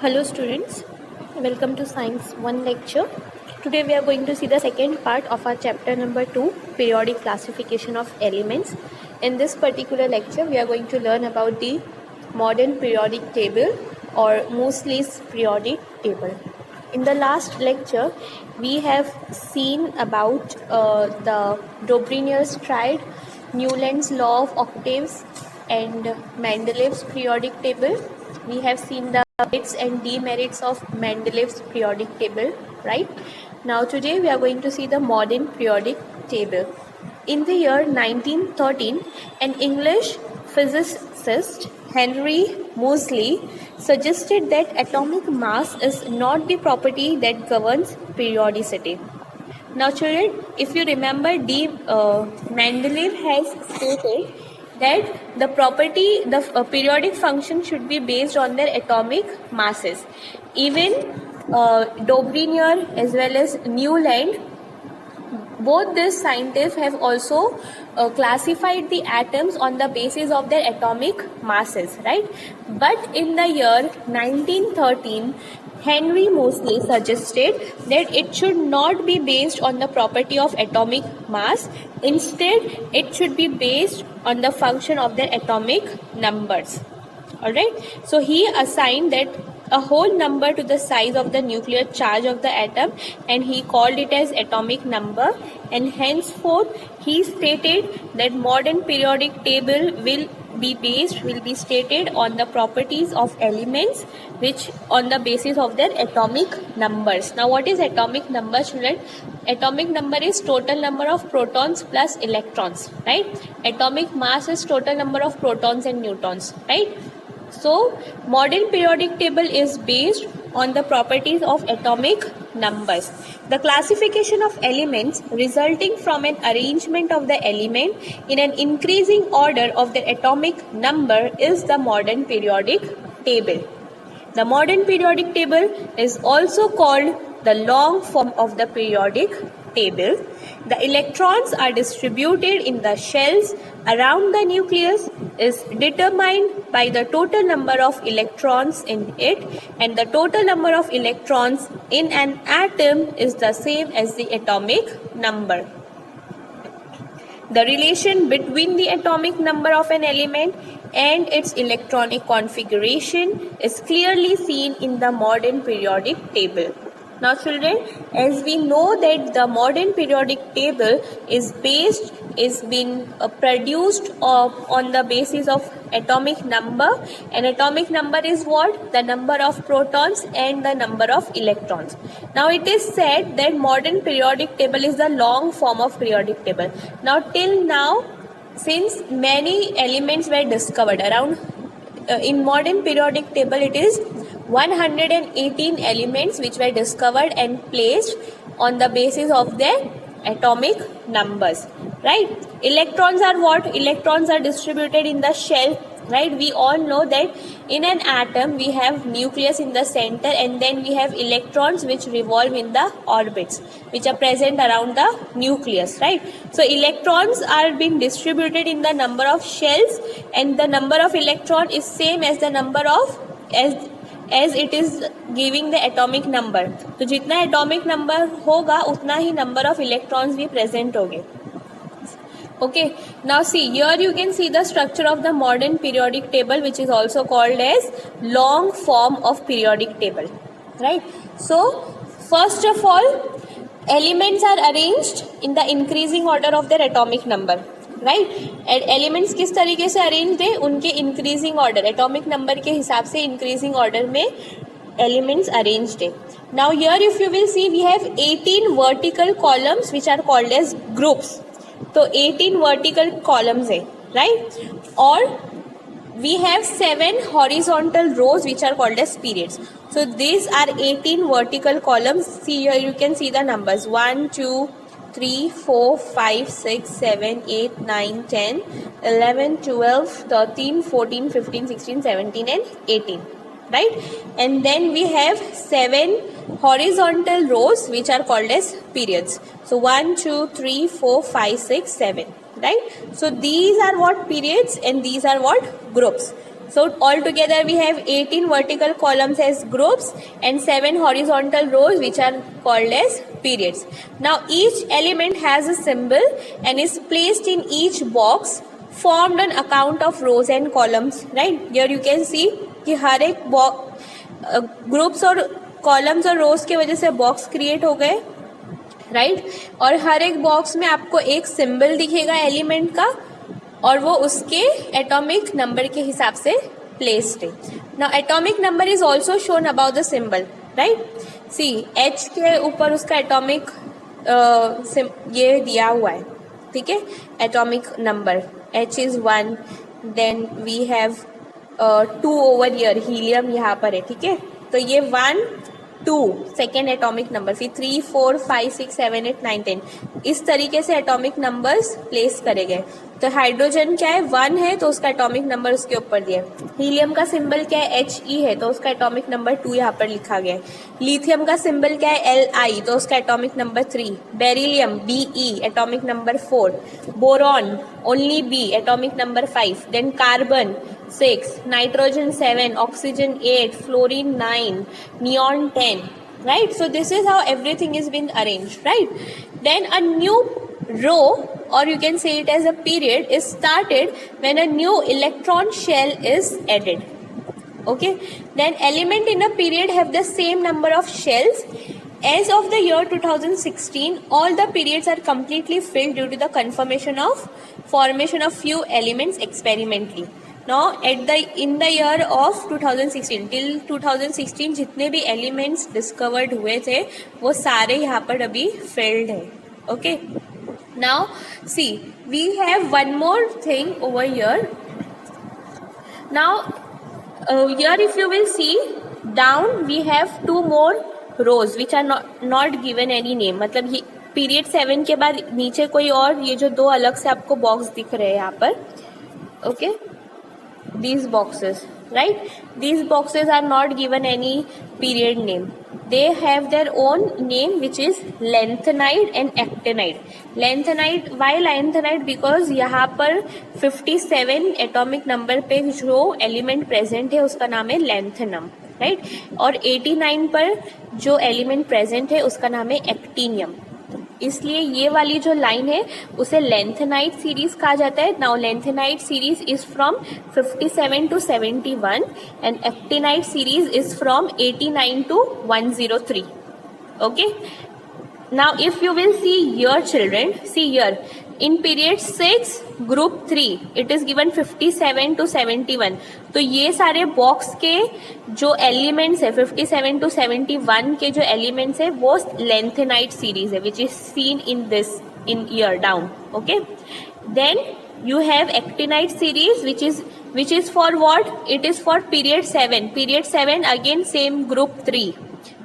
Hello students, welcome to Science 1 lecture. Today we are going to see the second part of our chapter number 2, periodic classification of elements. In this particular lecture we are going to learn about the modern periodic table or Moseley's periodic table. In the last lecture we have seen about the Dobrynin's triad, Newland's law of octaves and Mendeleev's periodic table. We have seen the merits and demerits of Mendeleev's periodic table, right? Now today we are going to see the modern periodic table. In the year 1913, an English physicist, Henry Moseley, suggested that atomic mass is not the property that governs periodicity. Now children, if you remember, Mendeleev has stated that the property, the periodic function should be based on their atomic masses. Even Dobrynin as well as Newland, both these scientists have also classified the atoms on the basis of their atomic masses, right? But in the year 1913, Henry Moseley suggested that it should not be based on the property of atomic mass. Instead, it should be based on the function of their atomic numbers. Alright, so he assigned that a whole number to the size of the nuclear charge of the atom, and he called it as atomic number, and henceforth he stated that modern periodic table will be stated on the properties of elements which on the basis of their atomic numbers. Now what is atomic number, children? Atomic number is total number of protons plus electrons, right? Atomic mass is total number of protons and neutrons, right? So modern periodic table is based on the properties of atomic numbers. The classification of elements resulting from an arrangement of the element in an increasing order of their atomic number is the modern periodic table. The modern periodic table is also called the long form of the periodic table. The electrons are distributed in the shells around the nucleus is determined by the total number of electrons in it, and the total number of electrons in an atom is the same as the atomic number. The relation between the atomic number of an element and its electronic configuration is clearly seen in the modern periodic table. Now children, as we know that the modern periodic table is been produced on the basis of atomic number, and atomic number is what? The number of protons and the number of electrons. Now it is said that modern periodic table is the long form of periodic table. Now till now, since many elements were discovered around in modern periodic table, it is 118 elements which were discovered and placed on the basis of their atomic numbers, right? Electrons are what? Electrons are distributed in the shell, right? We all know that in an atom we have nucleus in the center, and then we have electrons which revolve in the orbits which are present around the nucleus, right? So electrons are being distributed in the number of shells, and the number of electron is same as the number of as it is giving the atomic number. तो जितना atomic number होगा उतना ही number of electrons भी present होंगे. Okay, now see, here you can see the structure of the modern periodic table, which is also called as long form of periodic table, right? So first of all, elements are arranged in the increasing order of their atomic number, right elements किस तरीके से arrange है? उनके increasing order, atomic number के हिसाब से increasing order में elements arranged है. Now here if you will see we have 18 vertical columns which are called as groups. तो 18 वर्टिकल कॉलम्स है, राइट? और we have 7 horizontal rows which are called as periods. So these are 18 vertical columns. See here you can see the numbers 1, 2, 3, 4, 5, 6, 7, 8, 9, 10, 11, 12, 13, 14, 15, 16, 17 and 18, right? And then we have 7 horizontal rows which are called as periods. So 1, 2, 3, 4, 5, 6, 7, right? So these are what? Periods, and these are what? Groups. So altogether we have 18 vertical columns as groups and 7 horizontal rows which are called as periods. Now each element has a symbol and is placed in each box formed on account of rows and columns, right? Here you can see कि हर एक groups और columns और रोज के वजह से box create हो गए, right? और हर एक बॉक्स में आपको एक सिंबल दिखेगा एलिमेंट का और वो उसके एटॉमिक नंबर के हिसाब से प्लेस्ड है. Now atomic number is also shown about the symbol, right? See H के ऊपर उसका एटॉमिक ये दिया हुआ है, ठीक है? Atomic number H is 1, then we have 2 over here, helium यहाँ पर है, ठीक है? तो ये 1 2 सेकेंड एटॉमिक नंबर, फिर 3 4 5 6 7 8 9 10 इस तरीके से एटॉमिक नंबर्स प्लेस करे गए. तो हाइड्रोजन क्या है, 1 है तो उसका एटॉमिक नंबर उसके ऊपर दिया है. हीलियम का सिंबल क्या है, He है तो उसका एटॉमिक नंबर 2 यहाँ पर लिखा गया है. लिथियम का सिंबल क्या है, Li तो उसका atomic number 3. Beryllium Be atomic number 4. Boron only B atomic number 5. Then carbon 6, nitrogen 7, oxygen 8, fluorine 9, neon 10, right? So this is how everything is been arranged, right? Then a new row, or you can say it as a period, is started when a new electron shell is added. Okay? Then element in a period have the same number of shells. As of the year 2016, all the periods are completely filled due to the formation of few elements experimentally. Now in the year of 2016 till 2016 जितने भी elements discovered हुए थे वो सारे यहाँ पर अभी filled है. Okay, now see we have one more thing over here. Now here if you will see down we have 2 more rows which are not given any name. मतलब ये पीरियड 7 के बाद नीचे कोई और ये जो 2 अलग से आपको बॉक्स दिख रहे हैं यहाँ पर. Okay, these boxes, right? These boxes are not given any period name. They have their own name which is lanthanide and actinide. Lanthanide, why lanthanide? Because यहाँ पर 57 एटॉमिक नंबर पे जो एलिमेंट प्रेजेंट है उसका नाम है लैंथनम, राइट? और 89 पर जो एलिमेंट प्रेजेंट है उसका नाम है एक्टिनियम. इसलिए ये वाली जो लाइन है उसे लेंथेनाइट सीरीज कहा जाता है. Now lanthanide series is from 57 to 71 and actinide series is from 89 to 103. Okay, now if you will see your children, see here in period 6 group 3 it is given 57 to 71. तो ये सारे box के जो elements है 57 to 71 के जो elements है वो लेंथेनाइट सीरीज है which is seen in this in ear down. Okay, then you have actinide series which is for what? It is for period 7. Period 7 again same group 3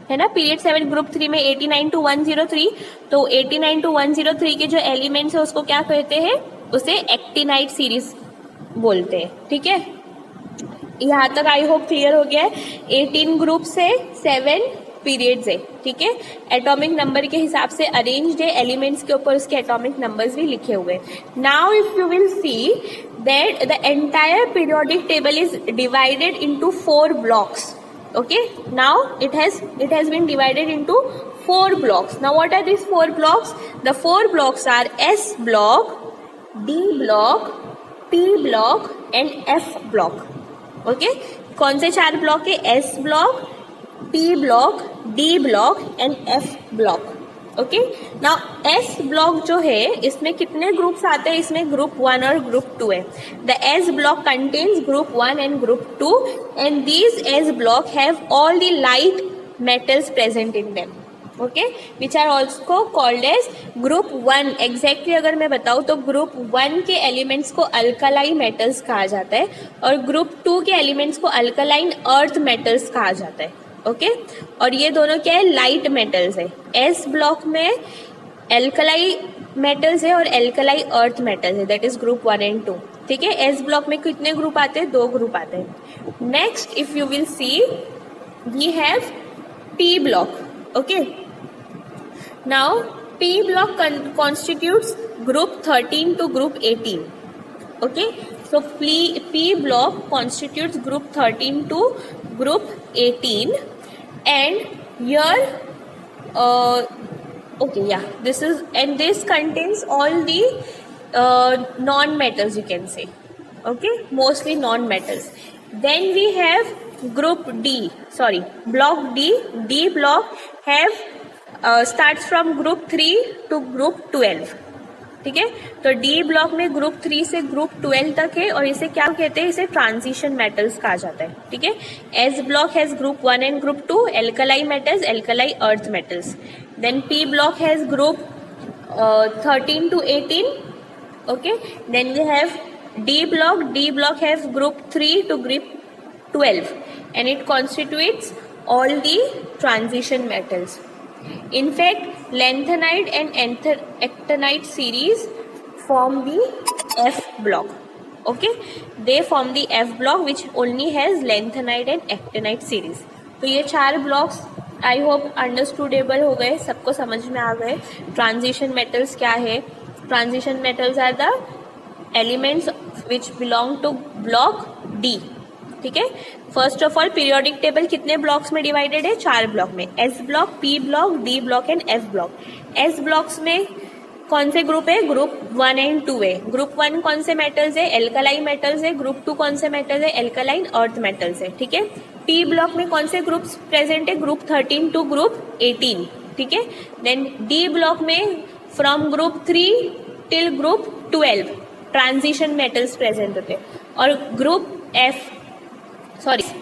है ना. Period 7 group 3 में 89 to 103. तो 89 to 103 के जो elements है उसको क्या कहते हैं, उसे एक्टिनाइट सीरीज बोलते हैं. ठीक है, यहाँ तक आई होप क्लियर हो गया है. 18 ग्रुप से 7 पीरियड्स है. ठीक है, एटॉमिक नंबर के हिसाब से अरेंज्ड है, एलिमेंट्स के ऊपर उसके एटॉमिक नंबर्स भी लिखे हुए. Now if you will see that the entire periodic table is divided into 4 blocks. Okay, now it has been divided into 4 blocks. Now what are these 4 blocks? The 4 blocks are S block, D block, P block and F block. Okay, कौन से 4 block है? S block, P block, D block and F block. Okay, now S block जो है इसमें कितने groups आते हैं? इसमें ग्रुप 1 और ग्रुप 2 है. The S block contains group 1 and group 2 and these S block have all the light metals present in them. Okay, which are also called as group 1. Exactly अगर मैं बताऊँ तो ग्रुप 1 के एलिमेंट्स को alkali metals कहा जाता है और ग्रुप 2 के एलिमेंट्स को अल्कलाइन अर्थ मेटल्स कहा जाता है. ओके, और ये दोनों क्या है? लाइट मेटल्स है. एस ब्लॉक में एल्कलाई मेटल्स है और एल्कलाई अर्थ मेटल्स है, दैट इज ग्रुप 1 एंड 2. ठीक है, एस ब्लॉक में कितने ग्रुप आते हैं? 2 ग्रुप आते हैं. Next if you will see we have P block. Okay, now P block constitutes group 13 to group 18. Okay, So P block constitutes group 13 to group 18, and here okay, yeah, this contains all the non-metals, you can say. Okay, mostly non-metals. Then we have block D. D block have starts from group 3 to group 12. ठीक है, तो D block में group 3 से group 12 तक है, और इसे क्या कहते हैं, इसे ट्रांजिशन मेटल्स कहा जाता है. ठीक है, S block has group 1 and group 2 alkali metals, alkali earth metals. Then P block has group 13 to 18. Okay, then we have D block. D block has group 3 to group 12, and it constitutes all the transition metals. In fact, lanthanide and actinide series form the F block. Okay, they form the F block, which only has lanthanide and actinide series. तो ये 4 blocks I hope अंडरस्टूडेबल हो गए, सबको समझ में आ गए. Transition metals क्या है? Transition metals are the elements which belong to block D. ठीक है, first of all periodic table कितने ब्लॉक्स में डिवाइडेड है? 4 ब्लॉक में. S block, P block, D block and F block. S blocks में कौन से ग्रुप है? ग्रुप 1 एंड 2 है. ग्रुप 1 कौन से मेटल्स है? एल्कलाई मेटल्स है. ग्रुप 2 कौन से मेटल्स है? एल्कलाइन अर्थ मेटल्स है. ठीक है, पी ब्लॉक में कौन से ग्रुप्स प्रेजेंट है? Group 13 to group 18. ठीक है, देन डी ब्लॉक में from group 3 till group 12 transition metals present होते हैं, और ग्रुप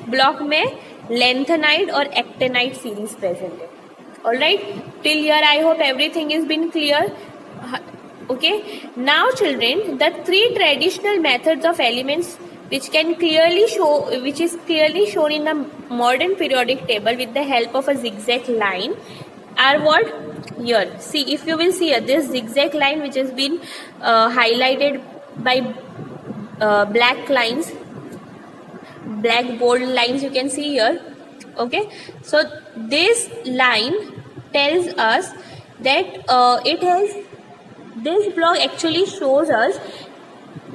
ब्लॉक में lanthanide और actinide सीरीज प्रेजेंट है. Alright, till here I hope everything is been clear. Okay, now children, the 3 traditional methods of elements which is clearly shown in the modern periodic table with the help of a zigzag line are what? Here, see, if you will see here, this zigzag line which has been highlighted by black lines, black bold lines you can see here. Okay, so this line tells us that this block actually shows us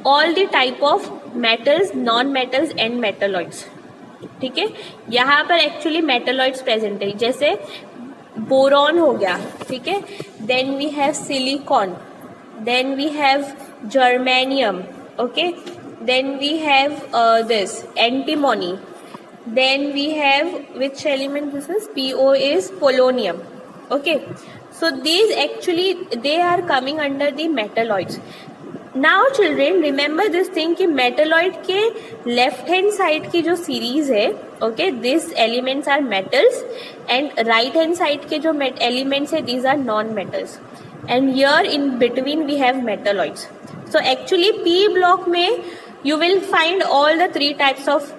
all the type of metals, non-metals and metalloids. ठीक है, यहाँ पर actually metalloids present है, जैसे boron हो गया. ठीक है, then we have silicon, then we have germanium. Okay, then we have this antimony, then we have which element this is? PO is polonium. Okay, so these actually they are coming under the metalloids. Now children, remember this thing कि metalloid के left hand side की जो series है, okay, these elements are metals, and right hand side के जो elements है, these are non-metals, and here in between we have metalloids. So actually P block में you will find all the 3 types of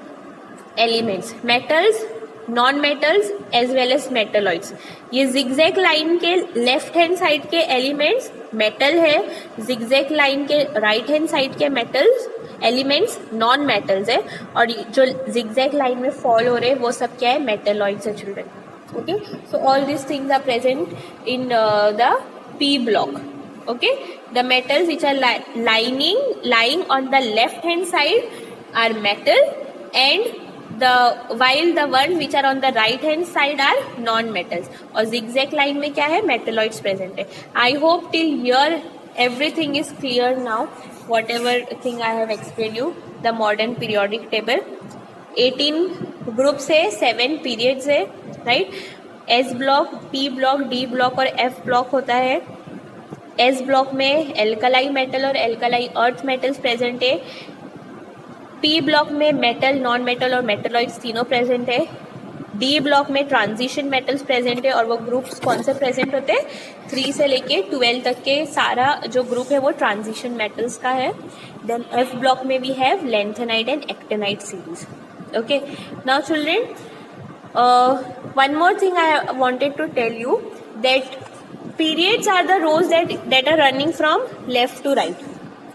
elements, metals, non metals as well as metalloids. ये zigzag line के left hand side के elements metal है, zigzag line के right hand side के metals elements non metals है, और जो zigzag line में फॉल हो रहे हैं वो सब क्या है? मेटलॉइड्स है children. Okay, so all this things are present in the P block. Okay, the metals which are lying on the left hand side are metal, and while the ones which are on the right hand side are non-metals. और zigzag line में क्या है? metalloids present है. I hope till here everything is clear now. Whatever thing I have explained you, the modern periodic table. 18 groups है, 7 periods है, right? S block, P block, D block और F block होता है. S block में alkali metal और alkali earth metals present है. P block में metal, non metal और मेटलॉइड्स तीनों प्रेजेंट है. डी ब्लॉक में ट्रांजिशन मेटल्स प्रेजेंट है, और वो ग्रुप्स कौन से प्रेजेंट होते हैं? 3 से लेके 12 तक के सारा जो ग्रुप है वो ट्रांजिशन मेटल्स का है. देन एफ ब्लॉक में we have lanthanide and actinide series. Okay, now children, one more thing I wanted to tell you that periods are the rows that are running from left to right.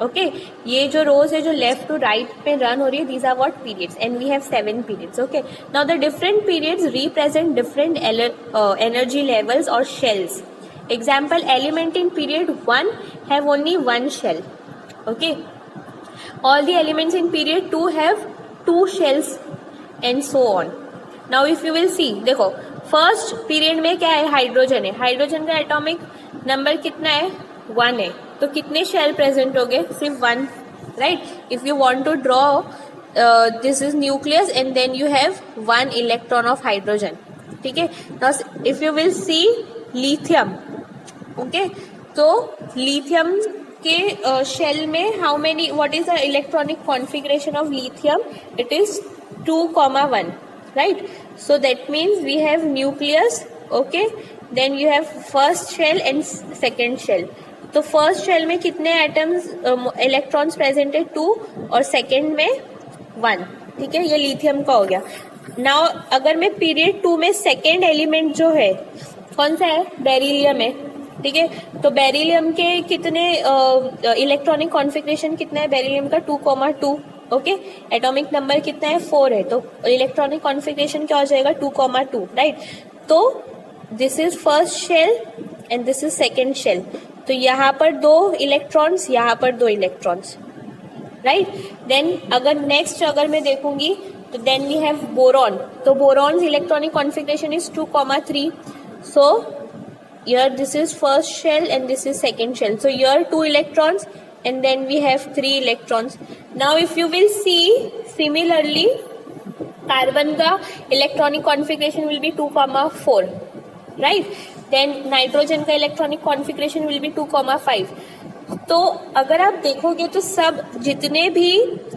Okay, ये जो rows है जो left to right पे run हो रही है, these are what? Periods, and we have 7 periods. Okay, now the different periods represent different energy levels और shells. Example, element in period 1 have only 1 shell. Okay, All the elements in period 2 have 2 shells and so on. Now if you will see, देखो first period में क्या है, hydrogen है, hydrogen का atomic number कितना है, 1 है, तो कितने शेल प्रेजेंट हो गए, सिर्फ 1, right. If you want to draw this is nucleus and then you have 1 electron of hydrogen. ठीक है. Now if you will see lithium, okay, तो लिथियम के शेल में how many, what is the electronic configuration of lithium, it is 2,1, right. So that means we have nucleus, okay, then you have first shell and second shell. तो first shell में कितने atoms electrons present है, 2, और second में 1. ठीक है, ये lithium का हो गया. नाउ अगर मैं पीरियड 2 में सेकेंड एलिमेंट जो है कौन सा है, बेरिलियम है. ठीक है, तो बेरिलियम के कितने इलेक्ट्रॉनिक कॉन्फिगरेशन कितना है बेरिलियम का, 2,2. ओके, एटॉमिक नंबर कितना है, 4 है, तो इलेक्ट्रॉनिक कॉन्फिगरेशन क्या हो जाएगा, 2,2, राइट. तो this is first shell and this is second shell. तो यहाँ पर 2 इलेक्ट्रॉन्स, यहाँ पर 2 इलेक्ट्रॉन्स, राइट. देन अगर नेक्स्ट अगर मैं देखूंगी तो देन वी हैव बोरॉन. तो boron's electronic configuration is 2,3. So here this is first shell and this is second shell. So here 2 electrons and then we have 3 electrons. Now if you will see, similarly carbon का electronic configuration will be 2,4, right. Then nitrogen का electronic configuration will be 2,5. तो अगर आप देखोगे तो सब जितने भी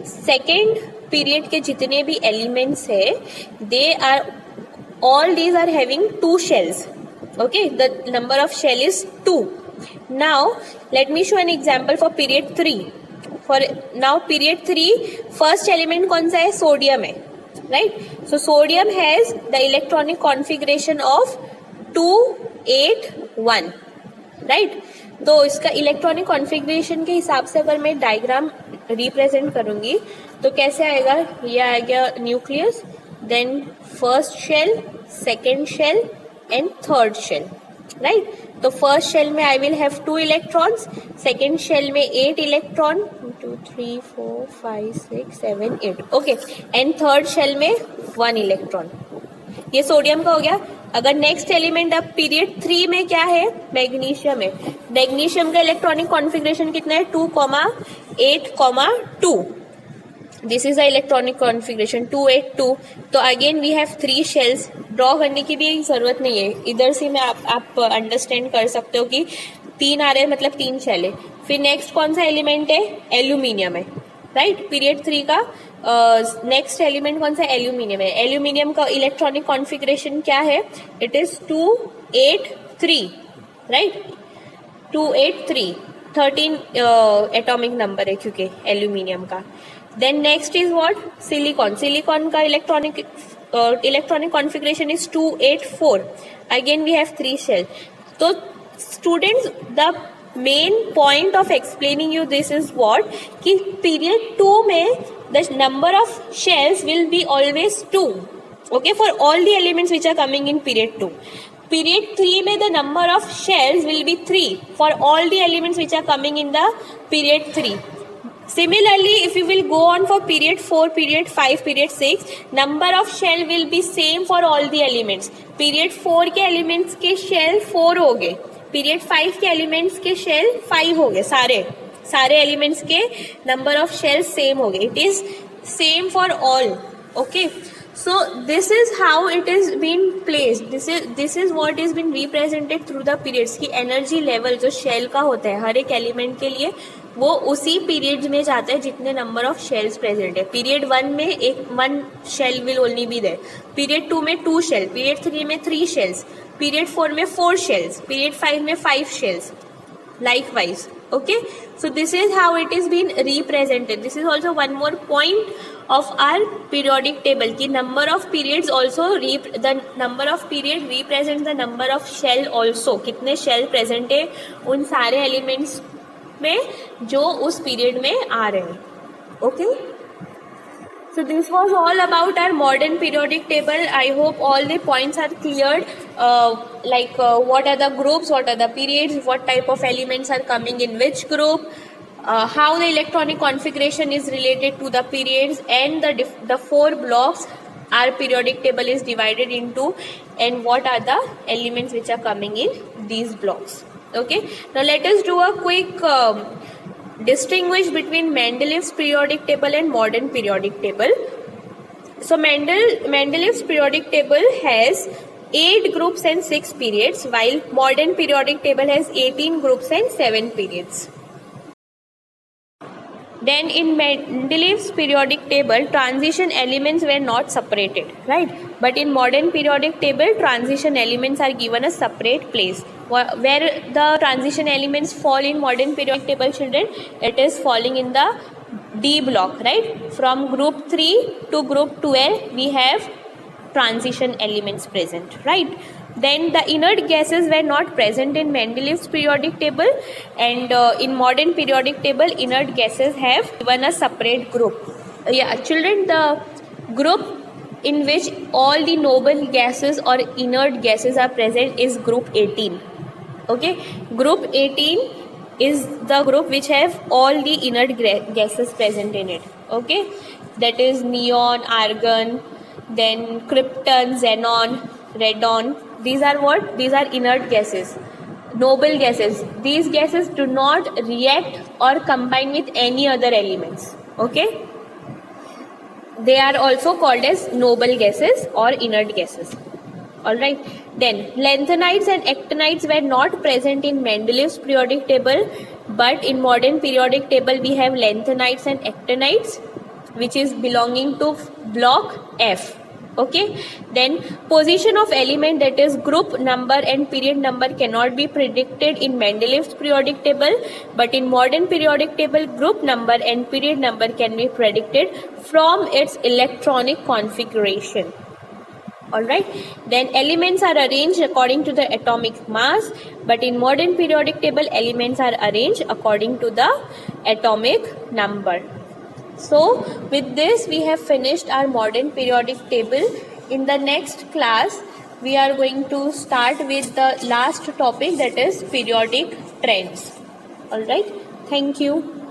सेकेंड पीरियड के जितने भी एलिमेंट्स है, they are all these are having 2 shells. Okay, the number of shell is 2. Now let me show an example for period 3. For now period 3, first element कौन सा है, सोडियम है, right. So sodium has the electronic configuration of 2,8,1, right. तो इसका electronic configuration के हिसाब से अगर मैं डायग्राम रिप्रेजेंट करूंगी तो कैसे आएगा, ये आ गया nucleus, then first shell, second shell and third shell, right. तो फर्स्ट शेल में I will have 2 electrons, second shell में 8 electron, 2, 3, 4, 5, 6, 7, 8, okay, and third shell में 1 electron. ये सोडियम का हो गया. अगर नेक्स्ट एलिमेंट अब पीरियड 3 में क्या है, मैग्नीशियम है. मैग्नीशियम का इलेक्ट्रॉनिक कॉन्फ़िगरेशन कितना है, 2,8,2. This is the electronic configuration 2,8,2. तो again we have 3 shells. Draw करने की भी जरूरत नहीं है, इधर से मैं आप अंडरस्टैंड कर सकते हो कि 3 आ रहे हैं मतलब 3 शेल है. फिर नेक्स्ट कौन सा एलिमेंट है, एल्यूमिनियम है, राइट. पीरियड 3 का नेक्स्ट एलिमेंट कौन सा, एल्यूमिनियम है. एल्यूमिनियम का इलेक्ट्रॉनिक कॉन्फ़िगरेशन क्या है, it is 2,8,3, right. 2,8,3, 13 atomic number है क्योंकि एल्यूमिनियम का. Then next is what, silicon. Silicon का electronic configuration is 2,8,4. Again we have 3 shell. तो students, the main point of explaining you this is what, कि period 2 में the number of shells will be always 2, okay, for all the elements which are coming in period 2. Period 3 में the number of shells will be 3 for all the elements which are coming in the period 3. Similarly, if you will go on for period 4, period 5, period 6, number of shell will be same for all the elements. Period 4 के elements के shell 4 हो गए, period 5 के elements के shell 5 हो गए, सारे elements के number of shells same हो गए. It is same for all, okay. So this is how it is been placed. This is what is been represented through the periods. की energy level जो shell का होता है हर एक element के लिए, वो उसी पीरियड में जाता है जितने नंबर ऑफ शेल्स प्रेजेंट है. पीरियड 1 में 1 shell will only be there, period 2 में 2 शेल, पीरियड 3 में 3 शेल्स, पीरियड 4 में 4 शेल्स, पीरियड 5 में 5 shells, likewise, okay. So this is how it is been represented. This is also one more point of our periodic table कि number of periods also the number of period represents the number of shell also. कितने shell present है उन सारे elements में जो उस period में आ रहे हैं, okay. So this was all about our modern periodic table. I hope all the points are cleared, like what are the groups, what are the periods, what type of elements are coming in which group, how the electronic configuration is related to the periods, and the 4 blocks our periodic table is divided into, and what are the elements which are coming in these blocks. Okay, now let us do a quick distinguish between Mendeleev's periodic table and modern periodic table. So Mendeleev's periodic table has 8 groups and 6 periods, while modern periodic table has 18 groups and 7 periods. Then in Mendeleev's periodic table, transition elements were not separated, right? But in modern periodic table, transition elements are given a separate place. Where the transition elements fall in modern periodic table, children, it is falling in the D block, right? From group 3 to group 12, we have transition elements present, right? Then the inert gases were not present in Mendeleev's periodic table, and in modern periodic table, inert gases have given a separate group. Yeah, children, the group in which all the noble gases or inert gases are present is group 18. Okay, group 18 is the group which have all the inert gases present in it. Okay, that is neon, argon, then krypton, xenon, radon. These are what? These are inert gases, noble gases. These gases do not react or combine with any other elements. Okay, they are also called as noble gases or inert gases. Alright, then lanthanides and actinides were not present in Mendeleev's periodic table, but in modern periodic table we have lanthanides and actinides, which is belonging to block F. Okay, then position of element, that is group number and period number, cannot be predicted in Mendeleev's periodic table, but in modern periodic table, group number and period number can be predicted from its electronic configuration. Alright, then elements are arranged according to the atomic mass, but in modern periodic table, elements are arranged according to the atomic number. So with this we have finished our modern periodic table. In the next class we are going to start with the last topic, that is periodic trends. Alright, thank you.